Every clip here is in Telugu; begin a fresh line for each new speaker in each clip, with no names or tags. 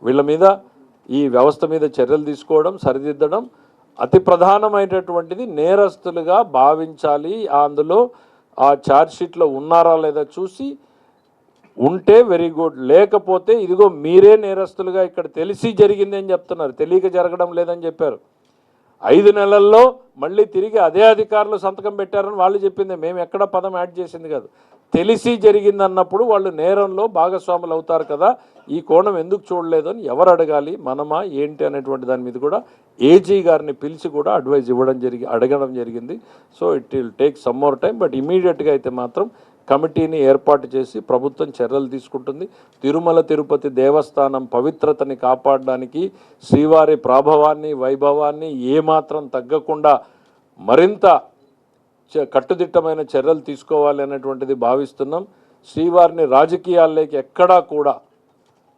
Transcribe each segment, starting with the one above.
వీళ్ళ మీద ఈ వ్యవస్థ మీద చర్యలు తీసుకోవడం, సరిదిద్దడం అతి ప్రధానమైనటువంటిది. నేరస్తులుగా భావించాలి. అందులో ఆ ఛార్జ్షీట్లో ఉన్నారా లేదా చూసి ఉంటే వెరీ గుడ్, లేకపోతే ఇదిగో మీరే నేరస్తులుగా ఇక్కడ తెలిసి జరిగింది అని చెప్తున్నారు, తెలియక జరగడం లేదని చెప్పారు. 5 నెలల్లో మళ్ళీ తిరిగి అదే అధికారులు సంతకం పెట్టారని వాళ్ళు చెప్పింది, మేము ఎక్కడ పదం యాడ్ చేసింది కాదు. తెలిసి జరిగిందన్నప్పుడు వాళ్ళు నేరంలో భాగస్వాములు అవుతారు కదా, ఈ కోణం ఎందుకు చూడలేదు అని ఎవరు అడగాలి, మనమా ఏంటి అనేటువంటి దాని మీద కూడా ఏజీ గారిని పిలిచి కూడా అడ్వైజ్ అడగడం జరిగింది. So it will take some more time, but ఇమీడియట్గా అయితే మాత్రం కమిటీని ఏర్పాటు చేసి ప్రభుత్వం చర్యలు తీసుకుంటుంది. తిరుమల తిరుపతి దేవస్థానం పవిత్రతని కాపాడడానికి, శ్రీవారి ప్రాభవాన్ని వైభవాన్ని ఏమాత్రం తగ్గకుండా మరింత కట్టుదిట్టమైన చర్యలు తీసుకోవాలి అనేటువంటిది భావిస్తున్నాం. శ్రీవారిని రాజకీయాల్లోకి ఎక్కడా కూడా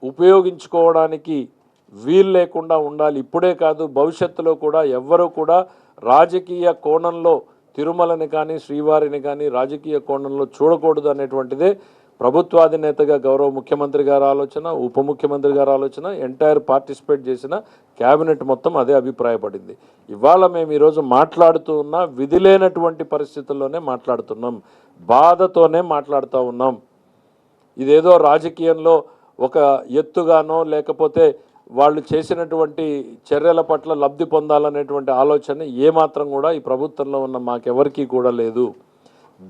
ఉపయోగించుకోవడానికి వీలు లేకుండా ఉండాలి. ఇప్పుడే కాదు, భవిష్యత్తులో కూడా ఎవ్వరూ కూడా రాజకీయ కోణంలో తిరుమలని కానీ శ్రీవారిని కానీ రాజకీయ కోణంలో చూడకూడదు అనేటువంటిదే ప్రభుత్వాధినేతగా గౌరవ ముఖ్యమంత్రి గారి ఆలోచన, ఉప ముఖ్యమంత్రి గారి ఆలోచన, ఎంటైర్ పార్టిసిపేట్ చేసిన క్యాబినెట్ మొత్తం అదే అభిప్రాయపడింది. ఇవాళ మేము ఈరోజు మాట్లాడుతూ ఉన్నా విధి లేనటువంటి పరిస్థితుల్లోనే మాట్లాడుతున్నాం, బాధతోనే మాట్లాడుతూ ఉన్నాం. ఇదేదో రాజకీయంలో ఒక ఎత్తుగానో లేకపోతే వాళ్ళు చేసినటువంటి చర్యల పట్ల లబ్ధి పొందాలనేటువంటి ఆలోచన ఏమాత్రం కూడా ఈ ప్రభుత్వంలో ఉన్న మాకెవరికీ కూడా లేదు.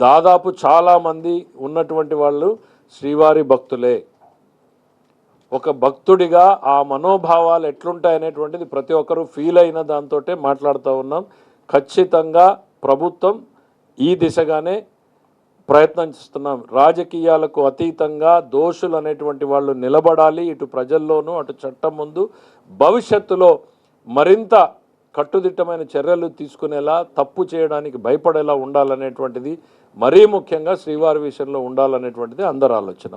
దాదాపు చాలామంది ఉన్నటువంటి వాళ్ళు శ్రీవారి భక్తులే. ఒక భక్తుడిగా ఆ మనోభావాలు ఎట్లుంటాయనేటువంటిది ప్రతి ఒక్కరూ ఫీల్ అయిన దాంతో మాట్లాడుతూ ఉన్నాం. ఖచ్చితంగా ప్రభుత్వం ఈ దిశగానే ప్రయత్నం చేస్తున్నాం. రాజకీయాలకు అతీతంగా దోషులు అనేటువంటి వాళ్ళు నిలబడాలి, ఇటు ప్రజల్లోనూ అటు చట్టం ముందు. భవిష్యత్తులో మరింత కట్టుదిట్టమైన చర్యలు తీసుకునేలా, తప్పు చేయడానికి భయపడేలా ఉండాలనేటువంటిది, మరీ ముఖ్యంగా శ్రీవారి విషయంలో ఉండాలనేటువంటిది అందరి ఆలోచన.